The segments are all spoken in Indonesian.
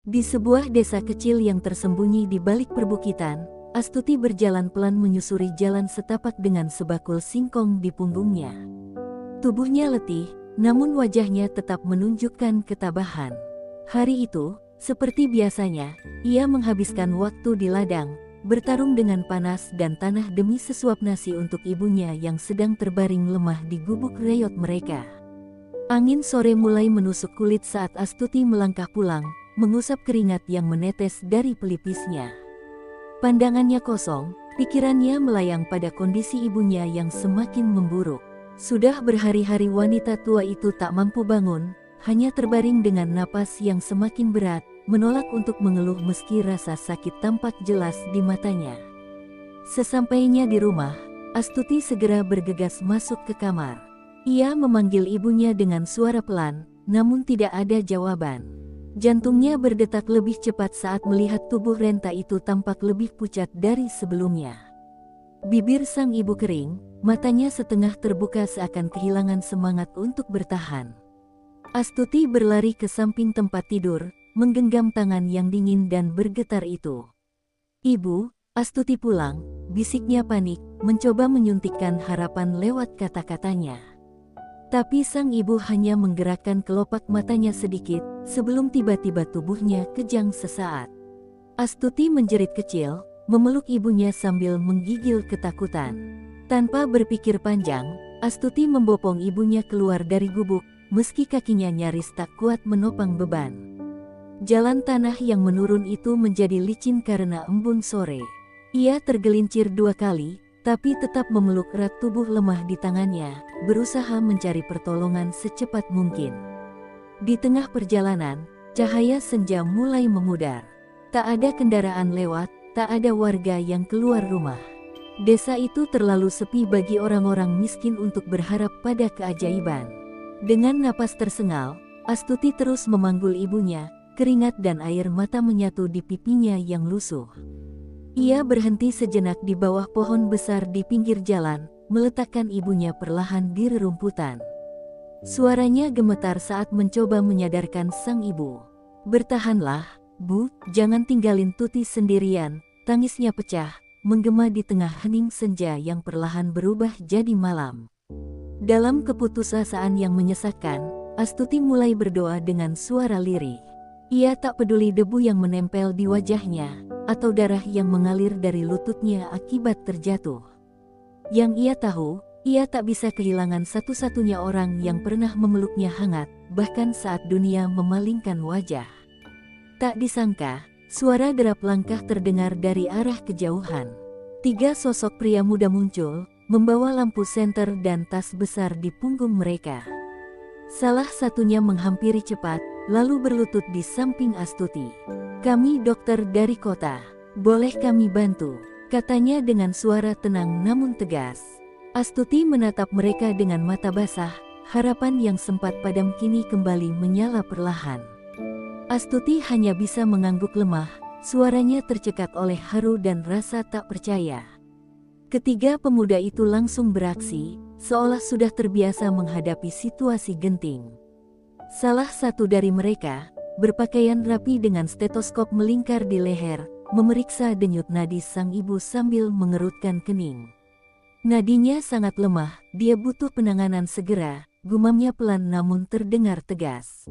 Di sebuah desa kecil yang tersembunyi di balik perbukitan, Astuti berjalan pelan menyusuri jalan setapak dengan sebakul singkong di punggungnya. Tubuhnya letih, namun wajahnya tetap menunjukkan ketabahan. Hari itu, seperti biasanya, ia menghabiskan waktu di ladang, bertarung dengan panas dan tanah demi sesuap nasi untuk ibunya yang sedang terbaring lemah di gubuk reyot mereka. Angin sore mulai menusuk kulit saat Astuti melangkah pulang, mengusap keringat yang menetes dari pelipisnya. Pandangannya kosong, pikirannya melayang pada kondisi ibunya yang semakin memburuk. Sudah berhari-hari wanita tua itu tak mampu bangun, hanya terbaring dengan napas yang semakin berat, menolak untuk mengeluh meski rasa sakit tampak jelas di matanya. Sesampainya di rumah, Astuti segera bergegas masuk ke kamar. Ia memanggil ibunya dengan suara pelan, namun tidak ada jawaban. Jantungnya berdetak lebih cepat saat melihat tubuh renta itu tampak lebih pucat dari sebelumnya. Bibir sang ibu kering, matanya setengah terbuka seakan kehilangan semangat untuk bertahan. Astuti berlari ke samping tempat tidur, menggenggam tangan yang dingin dan bergetar itu. "Ibu, Astuti pulang," bisiknya panik, mencoba menyuntikkan harapan lewat kata-katanya. Tapi sang ibu hanya menggerakkan kelopak matanya sedikit, sebelum tiba-tiba tubuhnya kejang sesaat. Astuti menjerit kecil, memeluk ibunya sambil menggigil ketakutan. Tanpa berpikir panjang, Astuti membopong ibunya keluar dari gubuk, meski kakinya nyaris tak kuat menopang beban. Jalan tanah yang menurun itu menjadi licin karena embun sore. Ia tergelincir 2 kali, tapi tetap memeluk erat tubuh lemah di tangannya, berusaha mencari pertolongan secepat mungkin. Di tengah perjalanan, cahaya senja mulai memudar. Tak ada kendaraan lewat, tak ada warga yang keluar rumah. Desa itu terlalu sepi bagi orang-orang miskin untuk berharap pada keajaiban. Dengan napas tersengal, Astuti terus memanggul ibunya, keringat dan air mata menyatu di pipinya yang lusuh. Ia berhenti sejenak di bawah pohon besar di pinggir jalan, meletakkan ibunya perlahan di rerumputan. Suaranya gemetar saat mencoba menyadarkan sang ibu. "Bertahanlah, Bu, jangan tinggalin Tuti sendirian," tangisnya pecah, menggema di tengah hening senja yang perlahan berubah jadi malam. Dalam keputusasaan yang menyesakkan, Astuti mulai berdoa dengan suara lirih. Ia tak peduli debu yang menempel di wajahnya, atau darah yang mengalir dari lututnya akibat terjatuh. Yang ia tahu, ia tak bisa kehilangan satu-satunya orang yang pernah memeluknya hangat, bahkan saat dunia memalingkan wajah. Tak disangka, suara derap langkah terdengar dari arah kejauhan. 3 sosok pria muda muncul, membawa lampu senter dan tas besar di punggung mereka. Salah satunya menghampiri cepat, lalu berlutut di samping Astuti. "Kami dokter dari kota, boleh kami bantu?" katanya dengan suara tenang namun tegas. Astuti menatap mereka dengan mata basah, harapan yang sempat padam kini kembali menyala perlahan. Astuti hanya bisa mengangguk lemah, suaranya tercekat oleh haru dan rasa tak percaya. Ketiga pemuda itu langsung beraksi, seolah sudah terbiasa menghadapi situasi genting. Salah satu dari mereka, berpakaian rapi dengan stetoskop melingkar di leher, memeriksa denyut nadi sang ibu sambil mengerutkan kening. "Nadinya sangat lemah, dia butuh penanganan segera," gumamnya pelan namun terdengar tegas.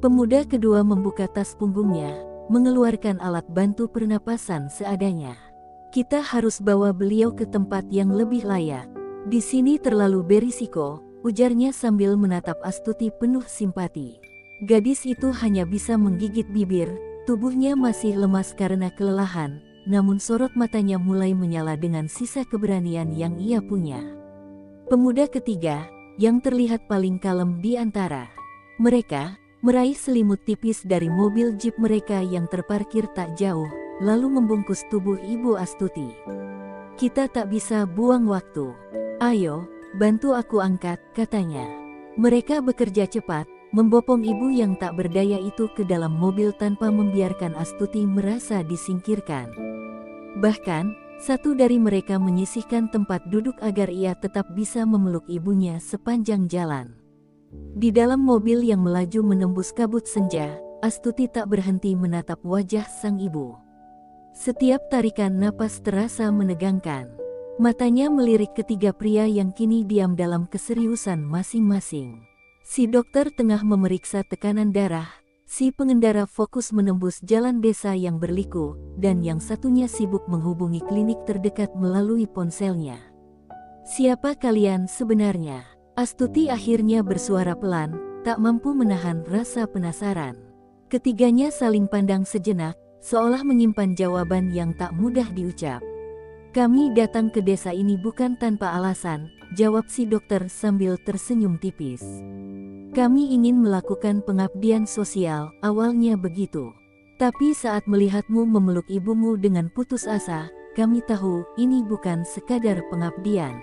Pemuda kedua membuka tas punggungnya, mengeluarkan alat bantu pernapasan seadanya. "Kita harus bawa beliau ke tempat yang lebih layak. Di sini terlalu berisiko," ujarnya sambil menatap Astuti penuh simpati. Gadis itu hanya bisa menggigit bibir, tubuhnya masih lemas karena kelelahan, namun sorot matanya mulai menyala dengan sisa keberanian yang ia punya. Pemuda ketiga, yang terlihat paling kalem di antara mereka, meraih selimut tipis dari mobil jeep mereka yang terparkir tak jauh, lalu membungkus tubuh Ibu Astuti. "Kita tak bisa buang waktu. Ayo, bantu aku angkat," katanya. Mereka bekerja cepat, membopong ibu yang tak berdaya itu ke dalam mobil tanpa membiarkan Astuti merasa disingkirkan. Bahkan, satu dari mereka menyisihkan tempat duduk agar ia tetap bisa memeluk ibunya sepanjang jalan. Di dalam mobil yang melaju menembus kabut senja, Astuti tak berhenti menatap wajah sang ibu. Setiap tarikan napas terasa menegangkan. Matanya melirik ketiga pria yang kini diam dalam keseriusan masing-masing. Si dokter tengah memeriksa tekanan darah, si pengendara fokus menembus jalan desa yang berliku, dan yang satunya sibuk menghubungi klinik terdekat melalui ponselnya. "Siapa kalian sebenarnya?" Astuti akhirnya bersuara pelan, tak mampu menahan rasa penasaran. Ketiganya saling pandang sejenak, seolah menyimpan jawaban yang tak mudah diucap. "Kami datang ke desa ini bukan tanpa alasan," jawab si dokter sambil tersenyum tipis. "Kami ingin melakukan pengabdian sosial, awalnya begitu. Tapi saat melihatmu memeluk ibumu dengan putus asa, kami tahu ini bukan sekadar pengabdian.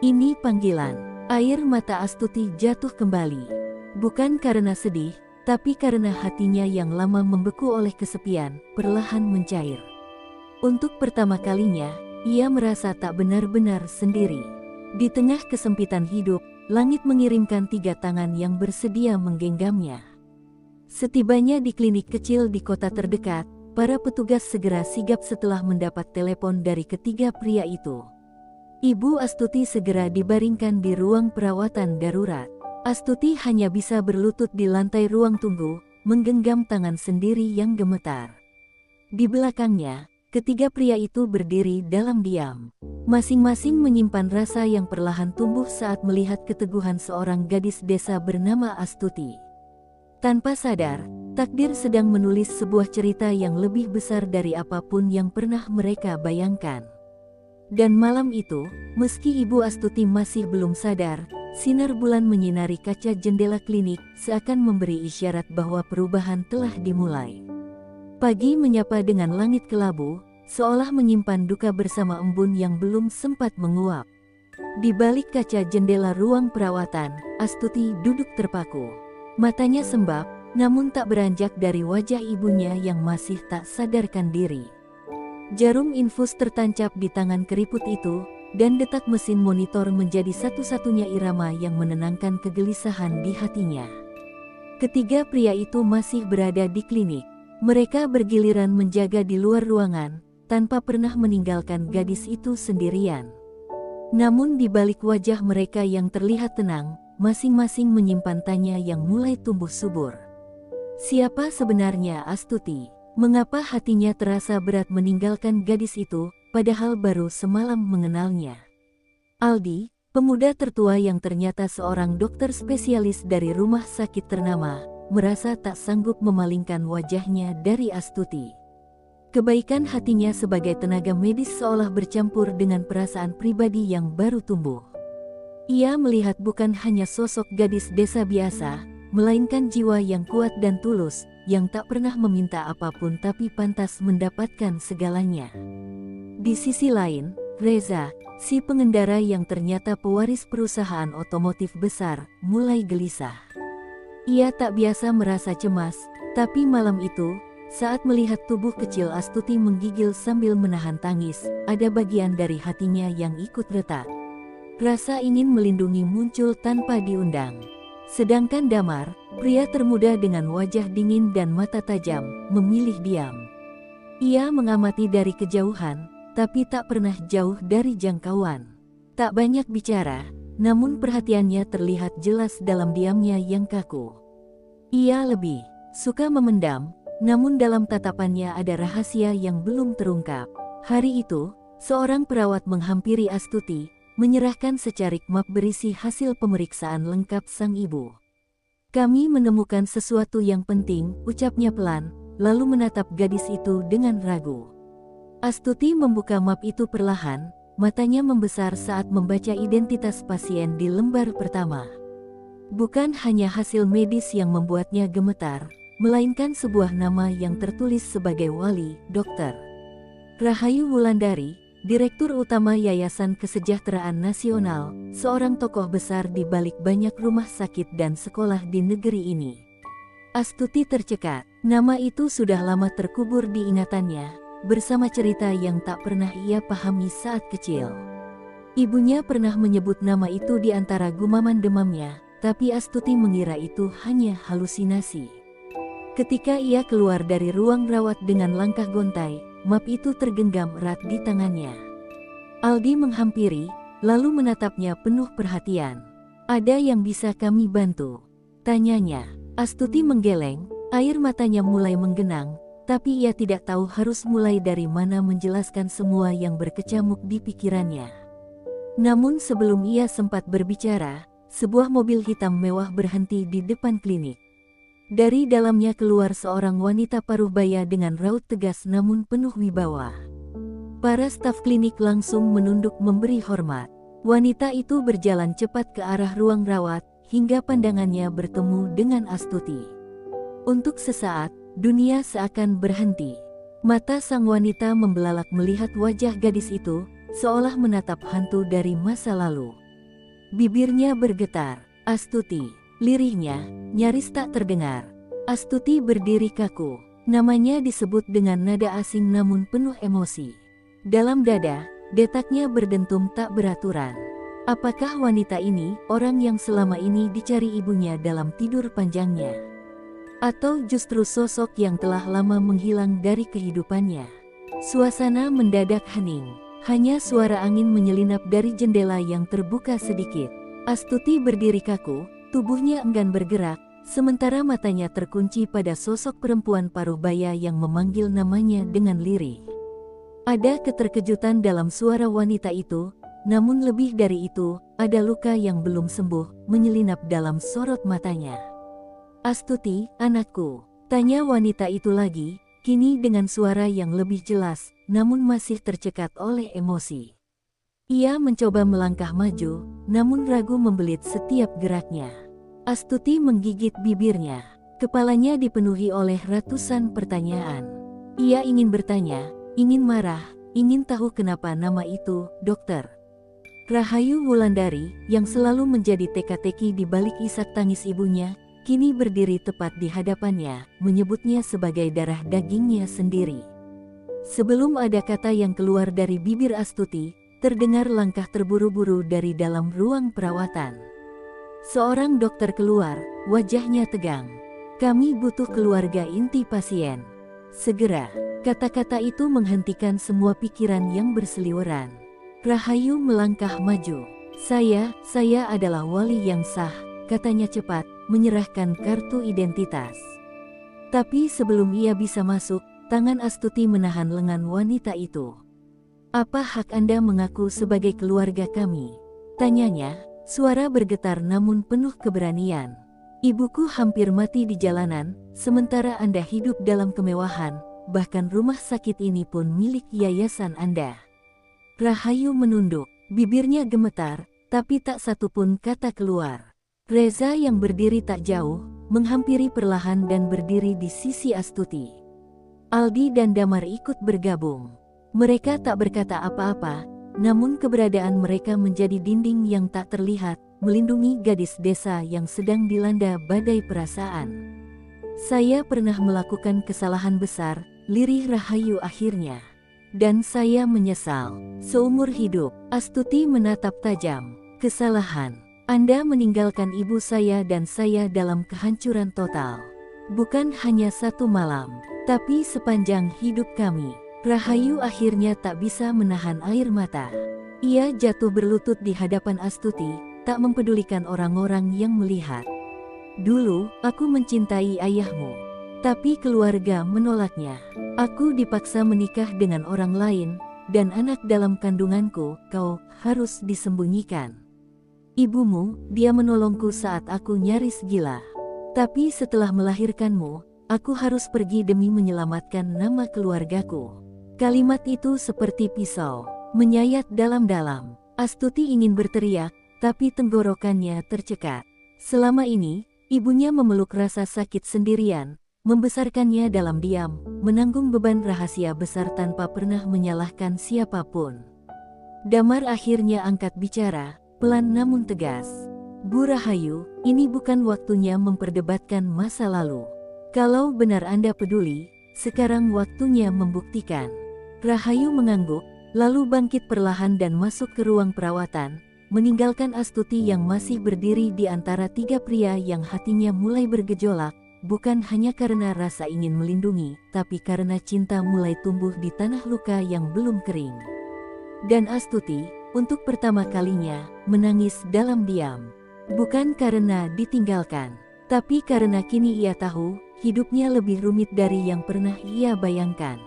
Ini panggilan." Air mata Astuti jatuh kembali. Bukan karena sedih, tapi karena hatinya yang lama membeku oleh kesepian, perlahan mencair. Untuk pertama kalinya, ia merasa tak benar-benar sendiri. Di tengah kesempitan hidup, langit mengirimkan 3 tangan yang bersedia menggenggamnya. Setibanya di klinik kecil di kota terdekat, para petugas segera sigap setelah mendapat telepon dari ketiga pria itu. Ibu Astuti segera dibaringkan di ruang perawatan darurat. Astuti hanya bisa berlutut di lantai ruang tunggu, menggenggam tangan sendiri yang gemetar. Di belakangnya, ketiga pria itu berdiri dalam diam. Masing-masing menyimpan rasa yang perlahan tumbuh saat melihat keteguhan seorang gadis desa bernama Astuti. Tanpa sadar, takdir sedang menulis sebuah cerita yang lebih besar dari apapun yang pernah mereka bayangkan. Dan malam itu, meski Ibu Astuti masih belum sadar, sinar bulan menyinari kaca jendela klinik seakan memberi isyarat bahwa perubahan telah dimulai. Pagi menyapa dengan langit kelabu, seolah menyimpan duka bersama embun yang belum sempat menguap. Di balik kaca jendela ruang perawatan, Astuti duduk terpaku. Matanya sembab, namun tak beranjak dari wajah ibunya yang masih tak sadarkan diri. Jarum infus tertancap di tangan keriput itu, dan detak mesin monitor menjadi satu-satunya irama yang menenangkan kegelisahan di hatinya. Ketiga pria itu masih berada di klinik. Mereka bergiliran menjaga di luar ruangan, tanpa pernah meninggalkan gadis itu sendirian. Namun di balik wajah mereka yang terlihat tenang, masing-masing menyimpan tanya yang mulai tumbuh subur. Siapa sebenarnya Astuti? Mengapa hatinya terasa berat meninggalkan gadis itu, padahal baru semalam mengenalnya? Aldi, pemuda tertua yang ternyata seorang dokter spesialis dari rumah sakit ternama, merasa tak sanggup memalingkan wajahnya dari Astuti. Kebaikan hatinya sebagai tenaga medis seolah bercampur dengan perasaan pribadi yang baru tumbuh. Ia melihat bukan hanya sosok gadis desa biasa, melainkan jiwa yang kuat dan tulus, yang tak pernah meminta apapun tapi pantas mendapatkan segalanya. Di sisi lain, Reza, si pengendara yang ternyata pewaris perusahaan otomotif besar, mulai gelisah. Ia tak biasa merasa cemas, tapi malam itu, saat melihat tubuh kecil Astuti menggigil sambil menahan tangis, ada bagian dari hatinya yang ikut retak. Rasa ingin melindungi muncul tanpa diundang. Sedangkan Damar, pria termuda dengan wajah dingin dan mata tajam, memilih diam. Ia mengamati dari kejauhan, tapi tak pernah jauh dari jangkauan. Tak banyak bicara, namun perhatiannya terlihat jelas dalam diamnya yang kaku. Ia lebih suka memendam, namun dalam tatapannya ada rahasia yang belum terungkap. Hari itu, seorang perawat menghampiri Astuti, menyerahkan secarik map berisi hasil pemeriksaan lengkap sang ibu. "Kami menemukan sesuatu yang penting," ucapnya pelan, lalu menatap gadis itu dengan ragu. Astuti membuka map itu perlahan, matanya membesar saat membaca identitas pasien di lembar pertama. Bukan hanya hasil medis yang membuatnya gemetar, melainkan sebuah nama yang tertulis sebagai wali, Dr. Rahayu Wulandari, Direktur Utama Yayasan Kesejahteraan Nasional, seorang tokoh besar di balik banyak rumah sakit dan sekolah di negeri ini. Astuti tercekat, nama itu sudah lama terkubur di ingatannya, bersama cerita yang tak pernah ia pahami saat kecil. Ibunya pernah menyebut nama itu di antara gumaman demamnya, tapi Astuti mengira itu hanya halusinasi. Ketika ia keluar dari ruang rawat dengan langkah gontai, map itu tergenggam erat di tangannya. Aldi menghampiri, lalu menatapnya penuh perhatian. "Ada yang bisa kami bantu?" tanyanya. Astuti menggeleng, air matanya mulai menggenang, tapi ia tidak tahu harus mulai dari mana menjelaskan semua yang berkecamuk di pikirannya. Namun sebelum ia sempat berbicara, sebuah mobil hitam mewah berhenti di depan klinik. Dari dalamnya keluar seorang wanita paruh baya dengan raut tegas namun penuh wibawa. Para staf klinik langsung menunduk memberi hormat. Wanita itu berjalan cepat ke arah ruang rawat, hingga pandangannya bertemu dengan Astuti. Untuk sesaat, dunia seakan berhenti. Mata sang wanita membelalak melihat wajah gadis itu, seolah menatap hantu dari masa lalu. Bibirnya bergetar. "Astuti," lirihnya, nyaris tak terdengar. Astuti berdiri kaku. Namanya disebut dengan nada asing namun penuh emosi. Dalam dada, detaknya berdentum tak beraturan. Apakah wanita ini orang yang selama ini dicari ibunya dalam tidur panjangnya? Atau justru sosok yang telah lama menghilang dari kehidupannya? Suasana mendadak hening. Hanya suara angin menyelinap dari jendela yang terbuka sedikit. Astuti berdiri kaku, tubuhnya enggan bergerak, sementara matanya terkunci pada sosok perempuan paruh baya yang memanggil namanya dengan lirih. Ada keterkejutan dalam suara wanita itu, namun lebih dari itu, ada luka yang belum sembuh, menyelinap dalam sorot matanya. "Astuti, anakku," tanya wanita itu lagi, kini dengan suara yang lebih jelas, namun masih tercekat oleh emosi. Ia mencoba melangkah maju, namun ragu membelit setiap geraknya. Astuti menggigit bibirnya. Kepalanya dipenuhi oleh ratusan pertanyaan. Ia ingin bertanya, ingin marah, ingin tahu kenapa nama itu, dokter. Rahayu Wulandari, yang selalu menjadi teka-teki di balik isak tangis ibunya, kini berdiri tepat di hadapannya, menyebutnya sebagai darah dagingnya sendiri. Sebelum ada kata yang keluar dari bibir Astuti, terdengar langkah terburu-buru dari dalam ruang perawatan. Seorang dokter keluar, wajahnya tegang. "Kami butuh keluarga inti pasien. Segera." Kata-kata itu menghentikan semua pikiran yang berseliweran. Rahayu melangkah maju. Saya adalah wali yang sah," katanya cepat, menyerahkan kartu identitas. Tapi sebelum ia bisa masuk, tangan Astuti menahan lengan wanita itu. "Apa hak Anda mengaku sebagai keluarga kami?" tanyanya, suara bergetar namun penuh keberanian. "Ibuku hampir mati di jalanan, sementara Anda hidup dalam kemewahan, bahkan rumah sakit ini pun milik yayasan Anda." Rahayu menunduk, bibirnya gemetar, tapi tak satu pun kata keluar. Reza yang berdiri tak jauh, menghampiri perlahan dan berdiri di sisi Astuti. Aldi dan Damar ikut bergabung. Mereka tak berkata apa-apa, namun keberadaan mereka menjadi dinding yang tak terlihat, melindungi gadis desa yang sedang dilanda badai perasaan. "Saya pernah melakukan kesalahan besar," lirih Rahayu akhirnya. "Dan saya menyesal seumur hidup." Astuti menatap tajam. "Kesalahan? Anda meninggalkan ibu saya dan saya dalam kehancuran total. Bukan hanya satu malam, tapi sepanjang hidup kami." Rahayu akhirnya tak bisa menahan air mata. Ia jatuh berlutut di hadapan Astuti, tak mempedulikan orang-orang yang melihat. "Dulu, aku mencintai ayahmu. Tapi keluarga menolaknya. Aku dipaksa menikah dengan orang lain, dan anak dalam kandunganku, kau, harus disembunyikan. Ibumu, dia menolongku saat aku nyaris gila. Tapi setelah melahirkanmu, aku harus pergi demi menyelamatkan nama keluargaku." Kalimat itu seperti pisau, menyayat dalam-dalam. Astuti ingin berteriak, tapi tenggorokannya tercekat. Selama ini, ibunya memeluk rasa sakit sendirian, membesarkannya dalam diam, menanggung beban rahasia besar tanpa pernah menyalahkan siapapun. Damar akhirnya angkat bicara, pelan namun tegas. "Bu Rahayu, ini bukan waktunya memperdebatkan masa lalu. Kalau benar Anda peduli, sekarang waktunya membuktikan." Rahayu mengangguk, lalu bangkit perlahan dan masuk ke ruang perawatan, meninggalkan Astuti yang masih berdiri di antara tiga pria yang hatinya mulai bergejolak, bukan hanya karena rasa ingin melindungi, tapi karena cinta mulai tumbuh di tanah luka yang belum kering. Dan Astuti, untuk pertama kalinya, menangis dalam diam. Bukan karena ditinggalkan, tapi karena kini ia tahu, hidupnya lebih rumit dari yang pernah ia bayangkan.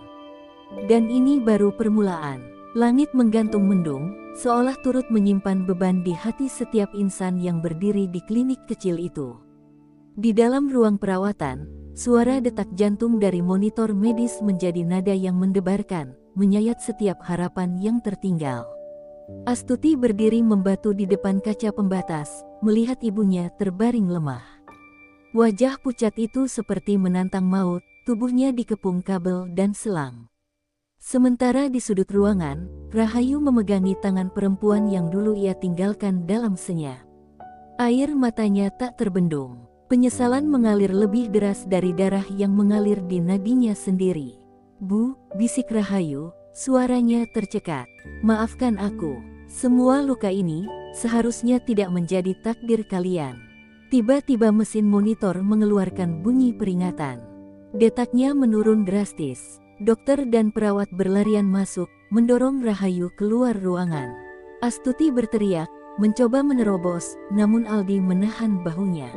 Dan ini baru permulaan. Langit menggantung mendung, seolah turut menyimpan beban di hati setiap insan yang berdiri di klinik kecil itu. Di dalam ruang perawatan, suara detak jantung dari monitor medis menjadi nada yang mendebarkan, menyayat setiap harapan yang tertinggal. Astuti berdiri membatu di depan kaca pembatas, melihat ibunya terbaring lemah. Wajah pucat itu seperti menantang maut, tubuhnya dikepung kabel dan selang. Sementara di sudut ruangan, Rahayu memegangi tangan perempuan yang dulu ia tinggalkan dalam senyap. Air matanya tak terbendung. Penyesalan mengalir lebih deras dari darah yang mengalir di nadinya sendiri. "Bu," bisik Rahayu, suaranya tercekat. "Maafkan aku. Semua luka ini seharusnya tidak menjadi takdir kalian." Tiba-tiba mesin monitor mengeluarkan bunyi peringatan. Detaknya menurun drastis. Dokter dan perawat berlarian masuk, mendorong Rahayu keluar ruangan. Astuti berteriak, mencoba menerobos, namun Aldi menahan bahunya.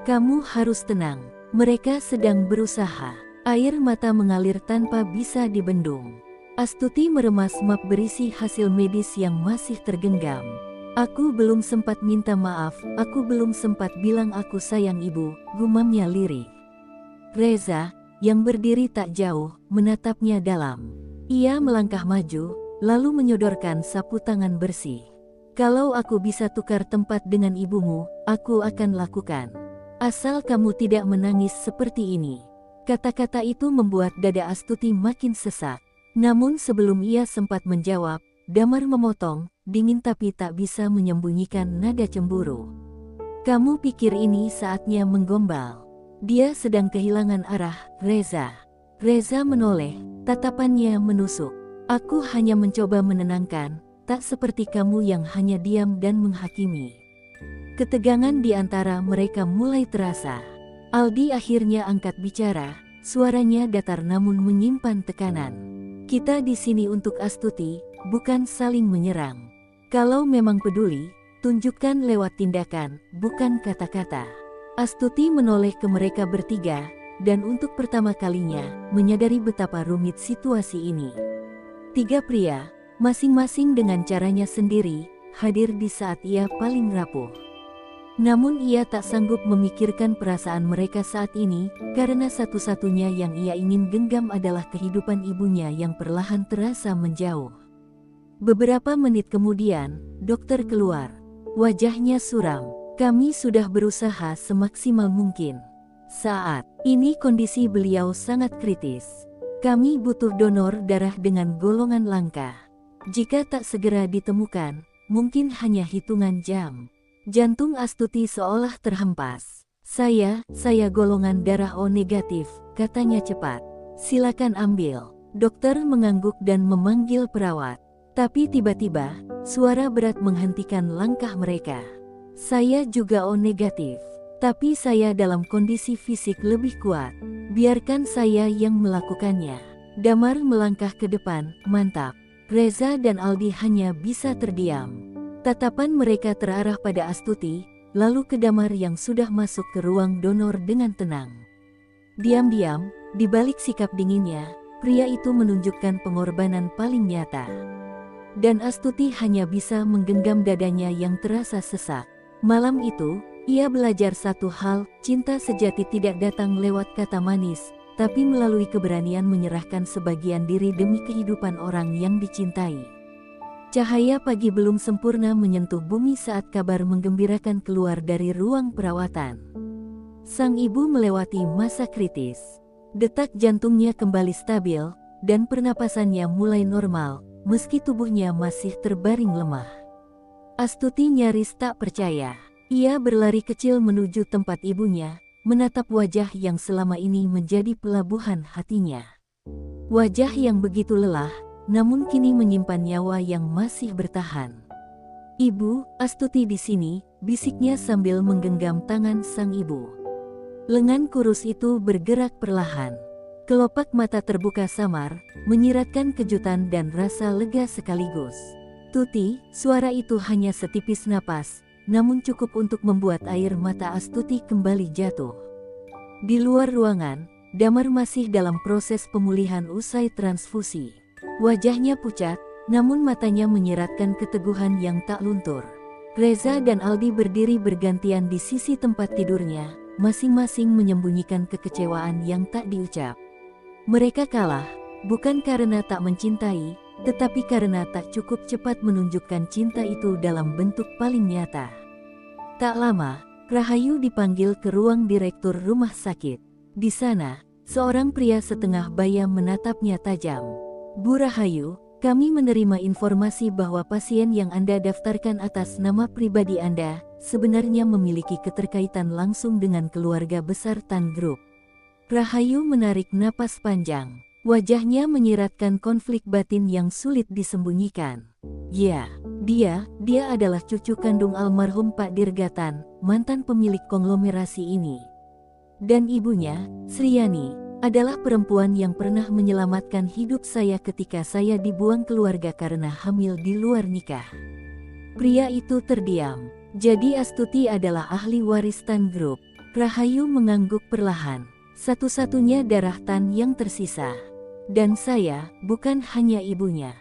"Kamu harus tenang. Mereka sedang berusaha." Air mata mengalir tanpa bisa dibendung. Astuti meremas map berisi hasil medis yang masih tergenggam. "Aku belum sempat minta maaf, aku belum sempat bilang aku sayang ibu," gumamnya lirih. Reza, yang berdiri tak jauh, menatapnya dalam. Ia melangkah maju, lalu menyodorkan sapu tangan bersih. "Kalau aku bisa tukar tempat dengan ibumu, aku akan lakukan. Asal kamu tidak menangis seperti ini." Kata-kata itu membuat dada Astuti makin sesak. Namun sebelum ia sempat menjawab, Damar memotong, dingin tapi tak bisa menyembunyikan nada cemburu. "Kamu pikir ini saatnya menggombal?" "Dia sedang kehilangan arah, Reza." Reza menoleh, tatapannya menusuk. "Aku hanya mencoba menenangkan, tak seperti kamu yang hanya diam dan menghakimi." Ketegangan di antara mereka mulai terasa. Aldi akhirnya angkat bicara, suaranya datar namun menyimpan tekanan. "Kita di sini untuk Astuti, bukan saling menyerang. Kalau memang peduli, tunjukkan lewat tindakan, bukan kata-kata." Astuti menoleh ke mereka bertiga, dan untuk pertama kalinya, menyadari betapa rumit situasi ini. Tiga pria, masing-masing dengan caranya sendiri, hadir di saat ia paling rapuh. Namun ia tak sanggup memikirkan perasaan mereka saat ini, karena satu-satunya yang ia ingin genggam adalah kehidupan ibunya yang perlahan terasa menjauh. Beberapa menit kemudian, dokter keluar. Wajahnya suram. "Kami sudah berusaha semaksimal mungkin. Saat ini kondisi beliau sangat kritis. Kami butuh donor darah dengan golongan langka. Jika tak segera ditemukan, mungkin hanya hitungan jam." Jantung Astuti seolah terhempas. Saya golongan darah O negatif," katanya cepat. "Silakan ambil." Dokter mengangguk dan memanggil perawat. Tapi tiba-tiba, suara berat menghentikan langkah mereka. "Saya juga O negatif. Tapi saya dalam kondisi fisik lebih kuat. Biarkan saya yang melakukannya." Damar melangkah ke depan, "Mantap." Reza dan Aldi hanya bisa terdiam. Tatapan mereka terarah pada Astuti, lalu ke Damar yang sudah masuk ke ruang donor dengan tenang. Diam-diam, di balik sikap dinginnya, pria itu menunjukkan pengorbanan paling nyata. Dan Astuti hanya bisa menggenggam dadanya yang terasa sesak. Malam itu, ia belajar satu hal, cinta sejati tidak datang lewat kata manis, tapi melalui keberanian menyerahkan sebagian diri demi kehidupan orang yang dicintai. Cahaya pagi belum sempurna menyentuh bumi saat kabar menggembirakan keluar dari ruang perawatan. Sang ibu melewati masa kritis. Detak jantungnya kembali stabil, dan pernapasannya mulai normal, meski tubuhnya masih terbaring lemah. Astuti nyaris tak percaya. Ia berlari kecil menuju tempat ibunya, menatap wajah yang selama ini menjadi pelabuhan hatinya. Wajah yang begitu lelah, namun kini menyimpan nyawa yang masih bertahan. "Ibu, Astuti di sini," bisiknya sambil menggenggam tangan sang ibu. Lengan kurus itu bergerak perlahan. Kelopak mata terbuka samar, menyiratkan kejutan dan rasa lega sekaligus. "Tuti," suara itu hanya setipis napas, namun cukup untuk membuat air mata Astuti kembali jatuh. Di luar ruangan, Damar masih dalam proses pemulihan usai transfusi. Wajahnya pucat, namun matanya menyiratkan keteguhan yang tak luntur. Reza dan Aldi berdiri bergantian di sisi tempat tidurnya, masing-masing menyembunyikan kekecewaan yang tak diucap. Mereka kalah, bukan karena tak mencintai, tetapi karena tak cukup cepat menunjukkan cinta itu dalam bentuk paling nyata. Tak lama, Rahayu dipanggil ke ruang direktur rumah sakit. Di sana, seorang pria setengah baya menatapnya tajam. "Bu Rahayu, kami menerima informasi bahwa pasien yang Anda daftarkan atas nama pribadi Anda sebenarnya memiliki keterkaitan langsung dengan keluarga besar Tan Group." Rahayu menarik napas panjang. Wajahnya menyiratkan konflik batin yang sulit disembunyikan. "Ya, dia adalah cucu kandung almarhum Pak Dirgatan, mantan pemilik konglomerasi ini. Dan ibunya, Sriani, adalah perempuan yang pernah menyelamatkan hidup saya ketika saya dibuang keluarga karena hamil di luar nikah." Pria itu terdiam. "Jadi Astuti adalah ahli waris Tan Group?" Rahayu mengangguk perlahan. "Satu-satunya darah Tan yang tersisa. Dan saya bukan hanya ibunya.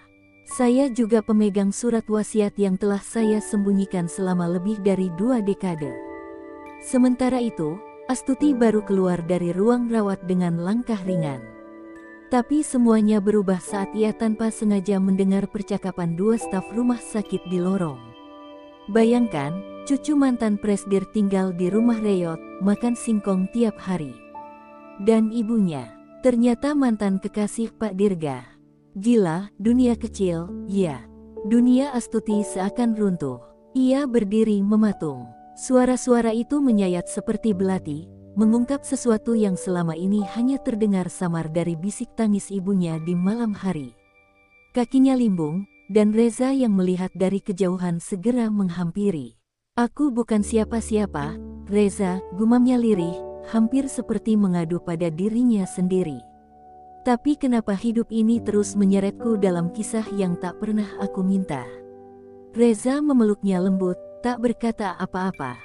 Saya juga pemegang surat wasiat yang telah saya sembunyikan selama lebih dari 2 dekade." Sementara itu, Astuti baru keluar dari ruang rawat dengan langkah ringan. Tapi semuanya berubah saat ia tanpa sengaja mendengar percakapan 2 staf rumah sakit di lorong. Bayangkan, cucu mantan presdir tinggal di rumah reyot, makan singkong tiap hari. Dan ibunya, ternyata mantan kekasih Pak Dirga. Gila, dunia kecil, ya. Dunia Astuti seakan runtuh. Ia berdiri mematung. Suara-suara itu menyayat seperti belati, mengungkap sesuatu yang selama ini hanya terdengar samar dari bisik tangis ibunya di malam hari. Kakinya limbung, dan Reza yang melihat dari kejauhan segera menghampiri. "Aku bukan siapa-siapa, Reza," gumamnya lirih, hampir seperti mengadu pada dirinya sendiri. "Tapi kenapa hidup ini terus menyeretku dalam kisah yang tak pernah aku minta?" Reza memeluknya lembut, tak berkata apa-apa.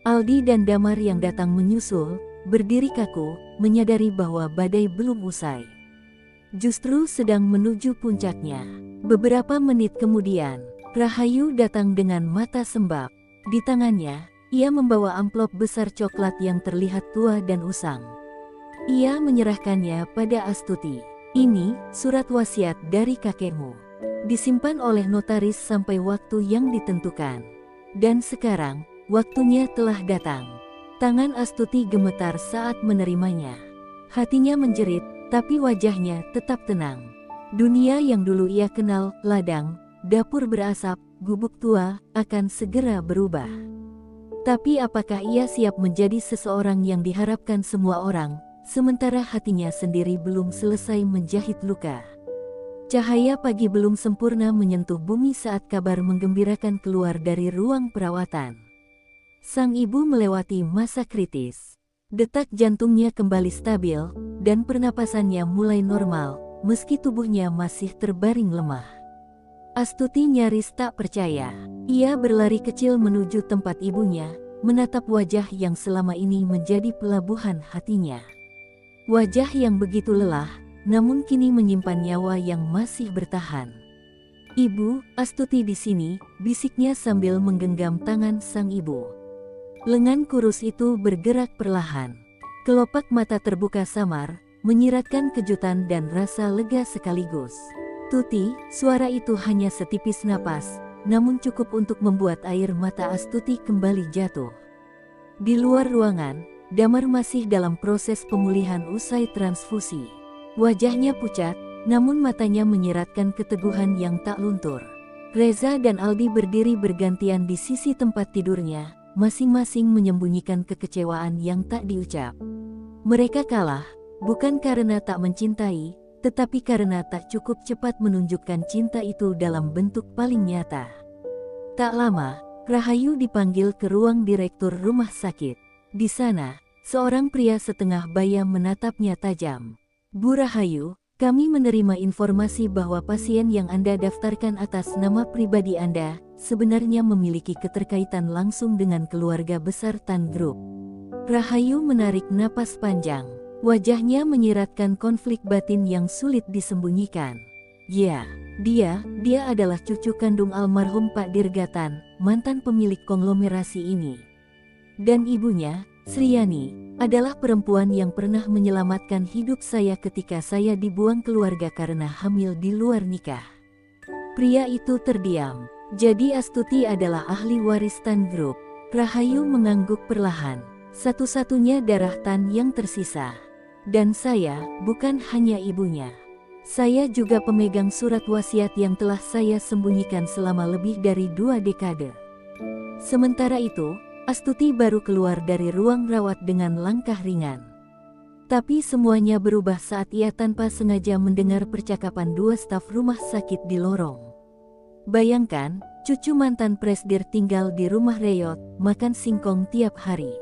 Aldi dan Damar yang datang menyusul, berdiri kaku, menyadari bahwa badai belum usai. Justru sedang menuju puncaknya. Beberapa menit kemudian, Rahayu datang dengan mata sembab. Di tangannya, ia membawa amplop besar coklat yang terlihat tua dan usang. Ia menyerahkannya pada Astuti. "Ini, surat wasiat dari kakekmu. Disimpan oleh notaris sampai waktu yang ditentukan. Dan sekarang, waktunya telah datang." Tangan Astuti gemetar saat menerimanya. Hatinya menjerit, tapi wajahnya tetap tenang. Dunia yang dulu ia kenal, ladang, dapur berasap, gubuk tua, akan segera berubah. Tapi apakah ia siap menjadi seseorang yang diharapkan semua orang, sementara hatinya sendiri belum selesai menjahit luka? Cahaya pagi belum sempurna menyentuh bumi saat kabar menggembirakan keluar dari ruang perawatan. Sang ibu melewati masa kritis. Detak jantungnya kembali stabil, dan pernapasannya mulai normal, meski tubuhnya masih terbaring lemah. Astuti nyaris tak percaya. Ia berlari kecil menuju tempat ibunya, menatap wajah yang selama ini menjadi pelabuhan hatinya. Wajah yang begitu lelah, namun kini menyimpan nyawa yang masih bertahan. "Ibu, Astuti di sini," bisiknya sambil menggenggam tangan sang ibu. Lengan kurus itu bergerak perlahan. Kelopak mata terbuka samar, menyiratkan kejutan dan rasa lega sekaligus. "Tuti," suara itu hanya setipis napas, namun cukup untuk membuat air mata Astuti kembali jatuh. Di luar ruangan, Damar masih dalam proses pemulihan usai transfusi. Wajahnya pucat, namun matanya menyiratkan keteguhan yang tak luntur. Reza dan Aldi berdiri bergantian di sisi tempat tidurnya, masing-masing menyembunyikan kekecewaan yang tak diucap. Mereka kalah, bukan karena tak mencintai, tetapi karena tak cukup cepat menunjukkan cinta itu dalam bentuk paling nyata. Tak lama, Rahayu dipanggil ke ruang direktur rumah sakit. Di sana, Seorang pria setengah baya menatapnya tajam. Bu Rahayu, kami menerima informasi bahwa pasien yang Anda daftarkan atas nama pribadi Anda sebenarnya memiliki keterkaitan langsung dengan keluarga besar Tan Group. Rahayu menarik napas panjang. Wajahnya menyiratkan konflik batin yang sulit disembunyikan. Ya, dia adalah cucu kandung almarhum Pak Dirgatan, mantan pemilik konglomerasi ini. Dan ibunya, Sriani, adalah perempuan yang pernah menyelamatkan hidup saya ketika saya dibuang keluarga karena hamil di luar nikah. Pria itu terdiam. Jadi Astuti adalah ahli waris Tan Group. Rahayu mengangguk perlahan. Satu-satunya darah Tan yang tersisa. Dan saya bukan hanya ibunya. Saya juga pemegang surat wasiat yang telah saya sembunyikan selama lebih dari 2 dekade. Sementara itu, Astuti baru keluar dari ruang rawat dengan langkah ringan. Tapi semuanya berubah saat ia tanpa sengaja mendengar percakapan 2 staf rumah sakit di lorong. Bayangkan, cucu mantan presdir tinggal di rumah reyot, makan singkong tiap hari.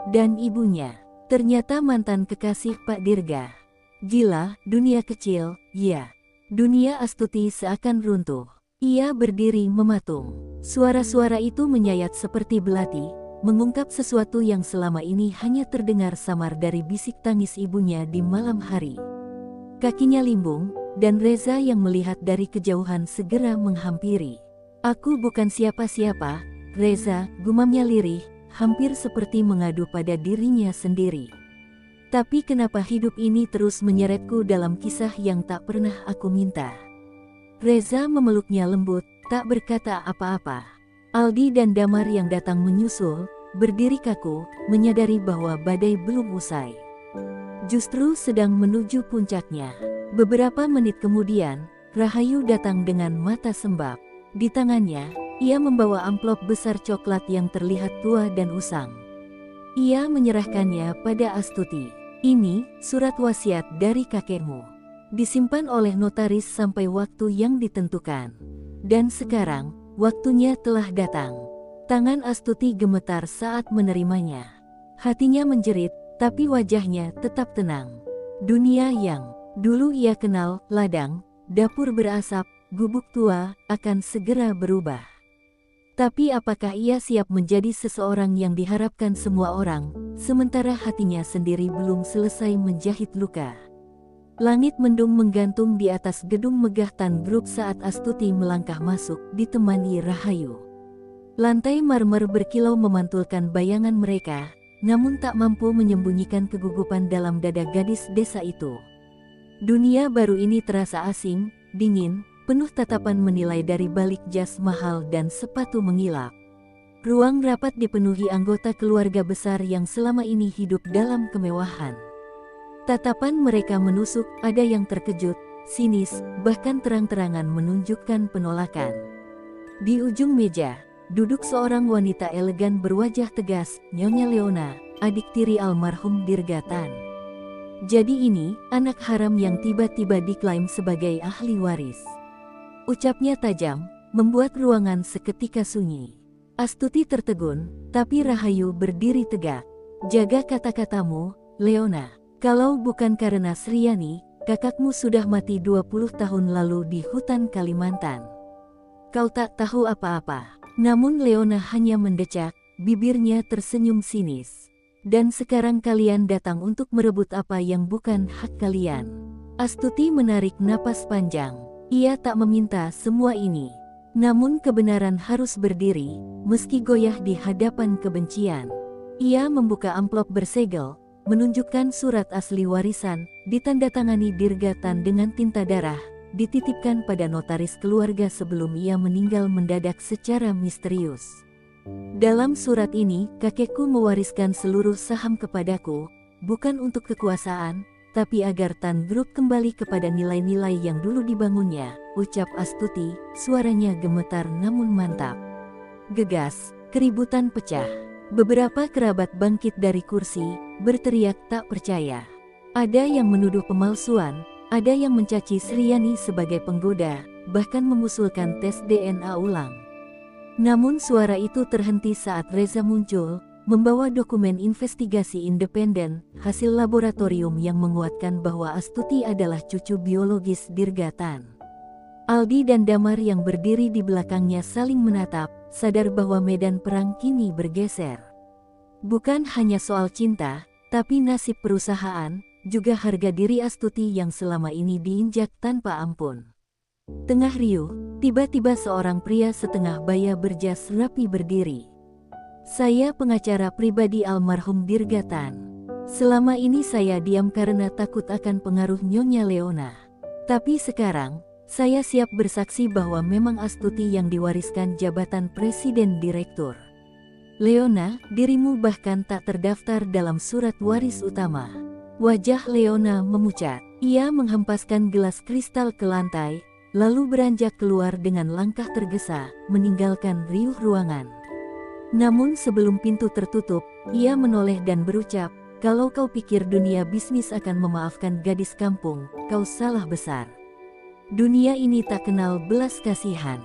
Dan ibunya, ternyata mantan kekasih Pak Dirga. Gila, dunia kecil, ya. Dunia Astuti seakan runtuh. Ia berdiri mematung. Suara-suara itu menyayat seperti belati, mengungkap sesuatu yang selama ini hanya terdengar samar dari bisik tangis ibunya di malam hari. Kakinya limbung, dan Reza yang melihat dari kejauhan segera menghampiri. Aku bukan siapa-siapa, Reza, gumamnya lirih, hampir seperti mengadu pada dirinya sendiri. Tapi kenapa hidup ini terus menyeretku dalam kisah yang tak pernah aku minta? Reza memeluknya lembut, tak berkata apa-apa. Aldi dan Damar yang datang menyusul, berdiri kaku, menyadari bahwa badai belum usai. Justru sedang menuju puncaknya. Beberapa menit kemudian, Rahayu datang dengan mata sembab. Di tangannya, ia membawa amplop besar coklat yang terlihat tua dan usang. Ia menyerahkannya pada Astuti. Ini, surat wasiat dari kakekmu. Disimpan oleh notaris sampai waktu yang ditentukan. Dan sekarang, waktunya telah datang. Tangan Astuti gemetar saat menerimanya. Hatinya menjerit, tapi wajahnya tetap tenang. Dunia yang dulu ia kenal, ladang, dapur berasap, gubuk tua, akan segera berubah. Tapi apakah ia siap menjadi seseorang yang diharapkan semua orang, sementara hatinya sendiri belum selesai menjahit luka? Langit mendung menggantung di atas gedung megah Tan Group saat Astuti melangkah masuk, ditemani Rahayu. Lantai marmer berkilau memantulkan bayangan mereka, namun tak mampu menyembunyikan kegugupan dalam dada gadis desa itu. Dunia baru ini terasa asing, dingin, penuh tatapan menilai dari balik jas mahal dan sepatu mengilap. Ruang rapat dipenuhi anggota keluarga besar yang selama ini hidup dalam kemewahan. Tatapan mereka menusuk, ada yang terkejut, sinis, bahkan terang-terangan menunjukkan penolakan. Di ujung meja, duduk seorang wanita elegan berwajah tegas, Nyonya Leona, adik tiri almarhum Dirgatan. Jadi ini, anak haram yang tiba-tiba diklaim sebagai ahli waris. Ucapnya tajam, membuat ruangan seketika sunyi. Astuti tertegun, tapi Rahayu berdiri tegak. Jaga kata-katamu, Leona. Kalau bukan karena Sriani, kakakmu sudah mati 20 tahun lalu di hutan Kalimantan. Kau tak tahu apa-apa. Namun Leona hanya mendecak, bibirnya tersenyum sinis. Dan sekarang kalian datang untuk merebut apa yang bukan hak kalian. Astuti menarik napas panjang. Ia tak meminta semua ini. Namun kebenaran harus berdiri, meski goyah di hadapan kebencian. Ia membuka amplop bersegel, menunjukkan surat asli warisan, ditandatangani Dirgatan dengan tinta darah, dititipkan pada notaris keluarga sebelum ia meninggal mendadak secara misterius. Dalam surat ini, kakekku mewariskan seluruh saham kepadaku, bukan untuk kekuasaan, tapi agar Tan Group kembali kepada nilai-nilai yang dulu dibangunnya, ucap Astuti, suaranya gemetar namun mantap. Gegas, keributan pecah. Beberapa kerabat bangkit dari kursi, berteriak tak percaya. Ada yang menuduh pemalsuan, ada yang mencaci Sriani sebagai penggoda, bahkan memusulkan tes DNA ulang. Namun suara itu terhenti saat Reza muncul, membawa dokumen investigasi independen, hasil laboratorium yang menguatkan bahwa Astuti adalah cucu biologis Dirgatan. Aldi dan Damar yang berdiri di belakangnya saling menatap, sadar bahwa medan perang kini bergeser. Bukan hanya soal cinta, tapi nasib perusahaan, juga harga diri Astuti yang selama ini diinjak tanpa ampun. Tengah riuh, tiba-tiba seorang pria setengah baya berjas rapi berdiri. "Saya pengacara pribadi almarhum Dirgatan. Selama ini saya diam karena takut akan pengaruh Nyonya Leona. Tapi sekarang, saya siap bersaksi bahwa memang Astuti yang diwariskan jabatan presiden direktur. Leona, dirimu bahkan tak terdaftar dalam surat waris utama." Wajah Leona memucat. Ia menghempaskan gelas kristal ke lantai, lalu beranjak keluar dengan langkah tergesa, meninggalkan riuh ruangan. Namun sebelum pintu tertutup, ia menoleh dan berucap, "Kalau kau pikir dunia bisnis akan memaafkan gadis kampung, kau salah besar. Dunia ini tak kenal belas kasihan."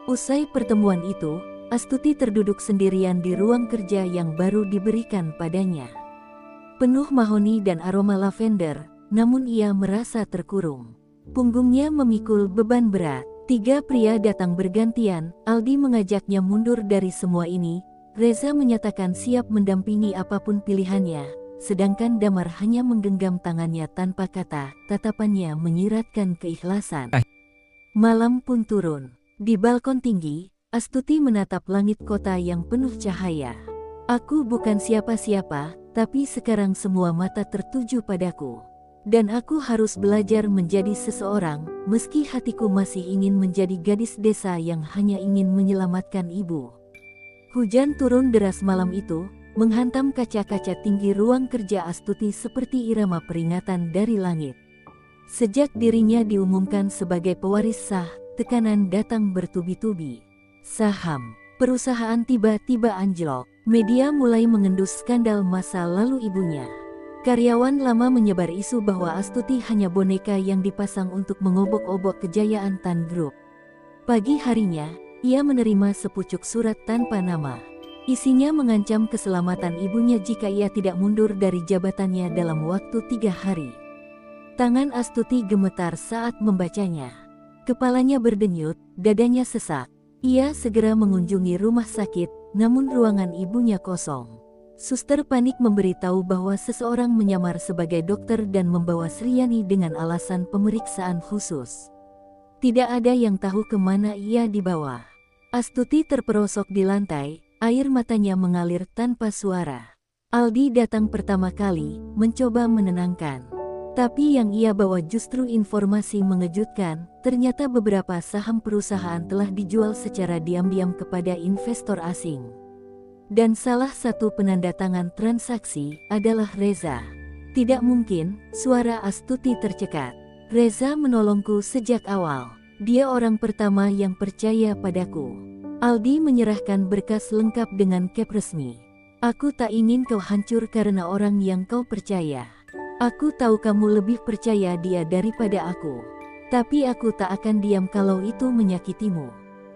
Usai pertemuan itu, Astuti terduduk sendirian di ruang kerja yang baru diberikan padanya. Penuh mahoni dan aroma lavender, namun ia merasa terkurung. Punggungnya memikul beban berat. 3 pria datang bergantian. Aldi mengajaknya mundur dari semua ini. Reza menyatakan siap mendampingi apapun pilihannya, sedangkan Damar hanya menggenggam tangannya tanpa kata, tatapannya menyiratkan keikhlasan. Malam pun turun. Di balkon tinggi, Astuti menatap langit kota yang penuh cahaya. "Aku bukan siapa-siapa, tapi sekarang semua mata tertuju padaku. Dan aku harus belajar menjadi seseorang, meski hatiku masih ingin menjadi gadis desa yang hanya ingin menyelamatkan ibu." Hujan turun deras malam itu, menghantam kaca-kaca tinggi ruang kerja Astuti seperti irama peringatan dari langit. Sejak dirinya diumumkan sebagai pewaris sah, tekanan datang bertubi-tubi. Saham perusahaan tiba-tiba anjlok. Media mulai mengendus skandal masa lalu ibunya. Karyawan lama menyebar isu bahwa Astuti hanya boneka yang dipasang untuk mengobok-obok kejayaan Tan Group. Pagi harinya, ia menerima sepucuk surat tanpa nama. Isinya mengancam keselamatan ibunya jika ia tidak mundur dari jabatannya dalam waktu 3 hari. Tangan Astuti gemetar saat membacanya. Kepalanya berdenyut, dadanya sesak. Ia segera mengunjungi rumah sakit, namun ruangan ibunya kosong. Suster panik memberitahu bahwa seseorang menyamar sebagai dokter dan membawa Sriani dengan alasan pemeriksaan khusus. Tidak ada yang tahu kemana ia dibawa. Astuti terperosok di lantai, air matanya mengalir tanpa suara. Aldi datang pertama kali, mencoba menenangkan. Tapi yang ia bawa justru informasi mengejutkan. Ternyata beberapa saham perusahaan telah dijual secara diam-diam kepada investor asing. Dan salah satu penanda tangan transaksi adalah Reza. "Tidak mungkin," suara Astuti tercekat. "Reza menolongku sejak awal. Dia orang pertama yang percaya padaku." Aldi menyerahkan berkas lengkap dengan cap resmi. "Aku tak ingin kau hancur karena orang yang kau percaya. Aku tahu kamu lebih percaya dia daripada aku. Tapi aku tak akan diam kalau itu menyakitimu."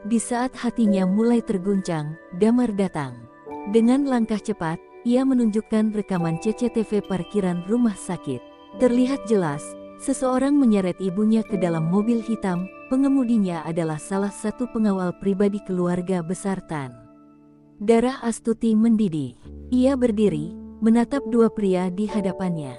Di saat hatinya mulai terguncang, Damar datang. Dengan langkah cepat, ia menunjukkan rekaman CCTV parkiran rumah sakit. Terlihat jelas, seseorang menyeret ibunya ke dalam mobil hitam. Pengemudinya adalah salah satu pengawal pribadi keluarga besar Tan. Darah Astuti mendidih. Ia berdiri, menatap 2 pria di hadapannya.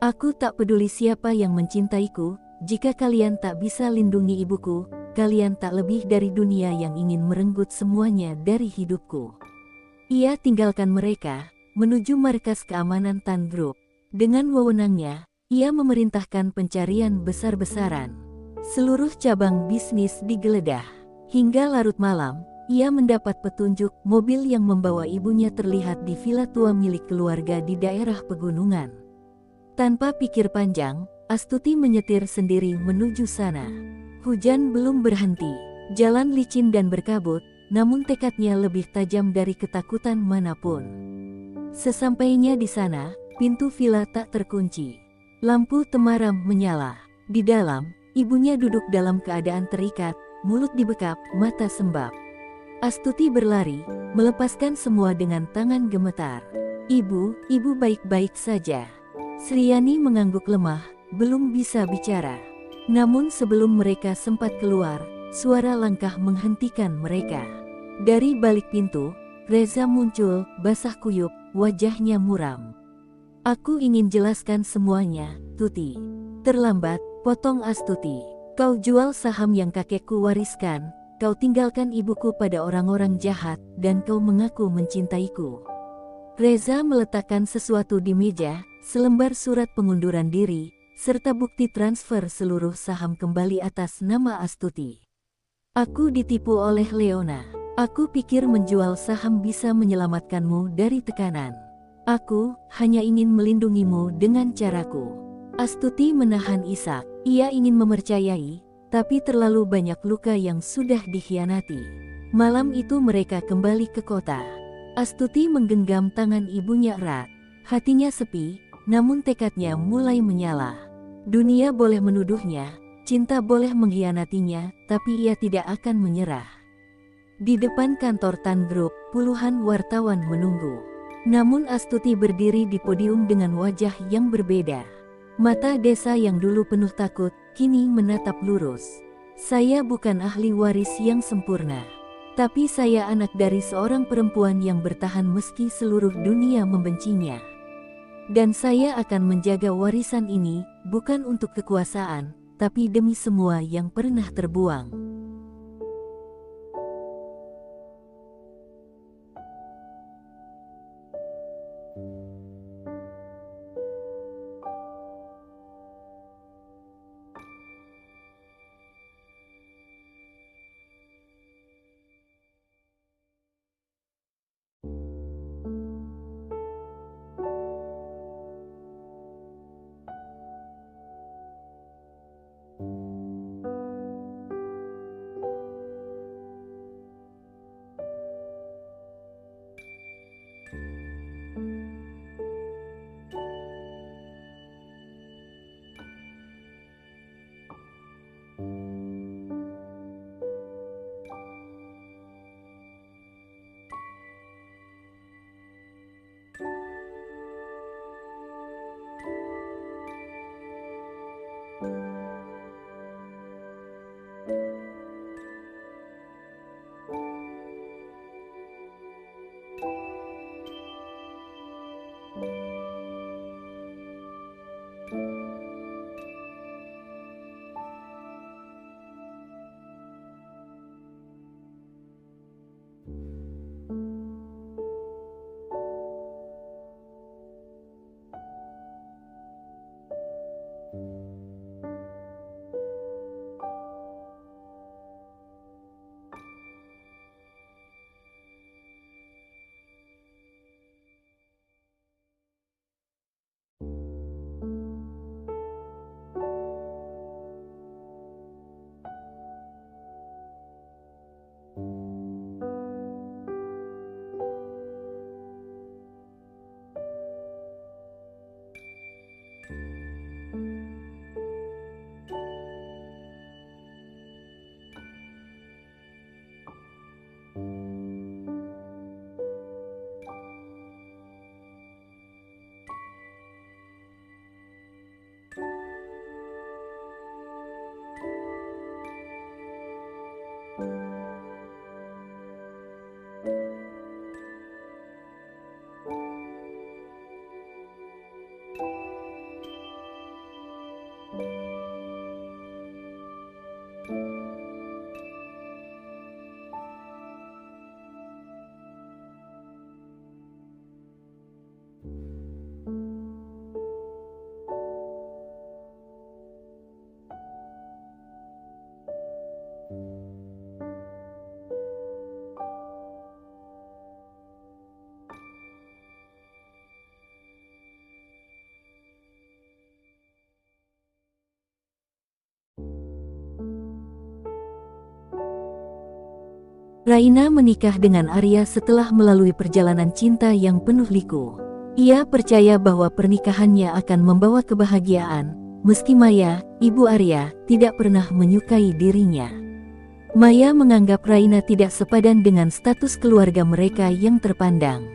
"Aku tak peduli siapa yang mencintaiku, jika kalian tak bisa lindungi ibuku, kalian tak lebih dari dunia yang ingin merenggut semuanya dari hidupku." Ia tinggalkan mereka, menuju markas keamanan Tan Group. Dengan wewenangnya, ia memerintahkan pencarian besar-besaran. Seluruh cabang bisnis digeledah. Hingga larut malam, ia mendapat petunjuk mobil yang membawa ibunya terlihat di villa tua milik keluarga di daerah pegunungan. Tanpa pikir panjang, Astuti menyetir sendiri menuju sana. Hujan belum berhenti, jalan licin dan berkabut, namun tekadnya lebih tajam dari ketakutan manapun. Sesampainya di sana, pintu villa tak terkunci. Lampu temaram menyala. Di dalam, ibunya duduk dalam keadaan terikat, mulut dibekap, mata sembab. Astuti berlari, melepaskan semua dengan tangan gemetar. Ibu baik-baik saja. Sriani mengangguk lemah, belum bisa bicara. Namun sebelum mereka sempat keluar, suara langkah menghentikan mereka. Dari balik pintu, Reza muncul, basah kuyup, wajahnya muram. Aku ingin jelaskan semuanya, Tuti. Terlambat, potong Astuti. Kau jual saham yang kakekku wariskan, kau tinggalkan ibuku pada orang-orang jahat, dan kau mengaku mencintaiku. Reza meletakkan sesuatu di meja, selembar surat pengunduran diri, serta bukti transfer seluruh saham kembali atas nama Astuti. Aku ditipu oleh Leona. Aku pikir menjual saham bisa menyelamatkanmu dari tekanan. Aku hanya ingin melindungimu dengan caraku. Astuti menahan isak. Ia ingin mempercayai, tapi terlalu banyak luka yang sudah dikhianati. Malam itu mereka kembali ke kota. Astuti menggenggam tangan ibunya erat. Hatinya sepi, namun tekadnya mulai menyala. Dunia boleh menuduhnya, cinta boleh mengkhianatinya, tapi ia tidak akan menyerah. Di depan kantor Tan Group, puluhan wartawan menunggu. Namun Astuti berdiri di podium dengan wajah yang berbeda. Mata desa yang dulu penuh takut, kini menatap lurus. Saya bukan ahli waris yang sempurna. Tapi saya anak dari seorang perempuan yang bertahan meski seluruh dunia membencinya. Dan saya akan menjaga warisan ini, bukan untuk kekuasaan, tapi demi semua yang pernah terbuang. Raina menikah dengan Arya setelah melalui perjalanan cinta yang penuh liku. Ia percaya bahwa pernikahannya akan membawa kebahagiaan, meski Maya, ibu Arya, tidak pernah menyukai dirinya. Maya menganggap Raina tidak sepadan dengan status keluarga mereka yang terpandang.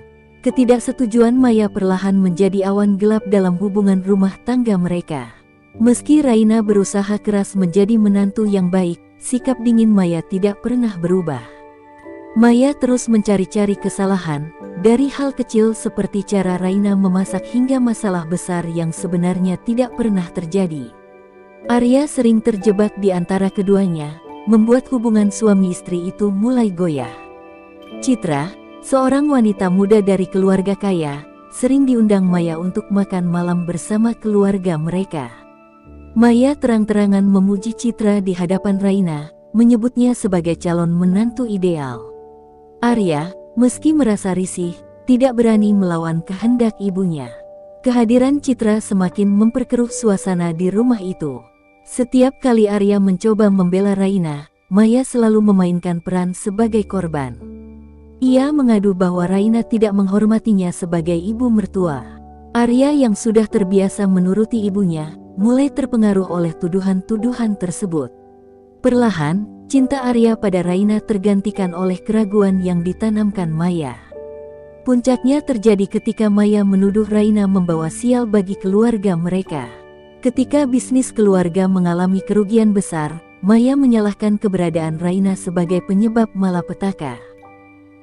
Ketidaksetujuan Maya perlahan menjadi awan gelap dalam hubungan rumah tangga mereka. Meski Raina berusaha keras menjadi menantu yang baik, sikap dingin Maya tidak pernah berubah. Maya terus mencari-cari kesalahan, dari hal kecil seperti cara Raina memasak hingga masalah besar yang sebenarnya tidak pernah terjadi. Arya sering terjebak di antara keduanya, membuat hubungan suami istri itu mulai goyah. Citra, seorang wanita muda dari keluarga kaya, sering diundang Maya untuk makan malam bersama keluarga mereka. Maya terang-terangan memuji Citra di hadapan Raina, menyebutnya sebagai calon menantu ideal. Arya, meski merasa risih, tidak berani melawan kehendak ibunya. Kehadiran Citra semakin memperkeruh suasana di rumah itu. Setiap kali Arya mencoba membela Raina, Maya selalu memainkan peran sebagai korban. Ia mengadu bahwa Raina tidak menghormatinya sebagai ibu mertua. Arya yang sudah terbiasa menuruti ibunya, mulai terpengaruh oleh tuduhan-tuduhan tersebut. Perlahan, cinta Arya pada Raina tergantikan oleh keraguan yang ditanamkan Maya. Puncaknya terjadi ketika Maya menuduh Raina membawa sial bagi keluarga mereka. Ketika bisnis keluarga mengalami kerugian besar, Maya menyalahkan keberadaan Raina sebagai penyebab malapetaka.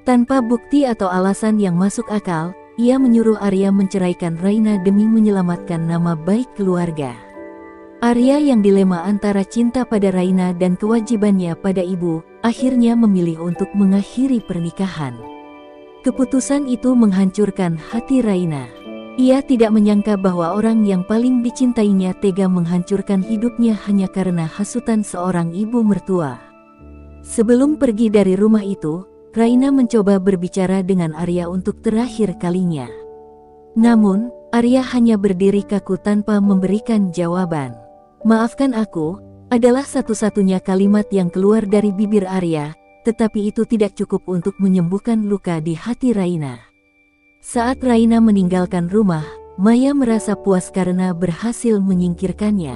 Tanpa bukti atau alasan yang masuk akal, ia menyuruh Arya menceraikan Raina demi menyelamatkan nama baik keluarga. Arya yang dilema antara cinta pada Raina dan kewajibannya pada ibu, akhirnya memilih untuk mengakhiri pernikahan. Keputusan itu menghancurkan hati Raina. Ia tidak menyangka bahwa orang yang paling dicintainya tega menghancurkan hidupnya hanya karena hasutan seorang ibu mertua. Sebelum pergi dari rumah itu, Raina mencoba berbicara dengan Arya untuk terakhir kalinya. Namun, Arya hanya berdiri kaku tanpa memberikan jawaban. "Maafkan aku," adalah satu-satunya kalimat yang keluar dari bibir Arya, tetapi itu tidak cukup untuk menyembuhkan luka di hati Raina. Saat Raina meninggalkan rumah, Maya merasa puas karena berhasil menyingkirkannya.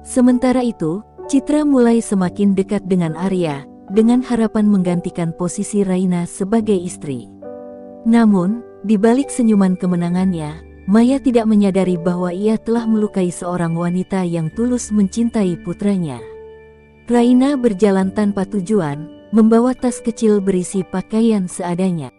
Sementara itu, Citra mulai semakin dekat dengan Arya, dengan harapan menggantikan posisi Raina sebagai istri. Namun, di balik senyuman kemenangannya, Maya tidak menyadari bahwa ia telah melukai seorang wanita yang tulus mencintai putranya. Raina berjalan tanpa tujuan, membawa tas kecil berisi pakaian seadanya.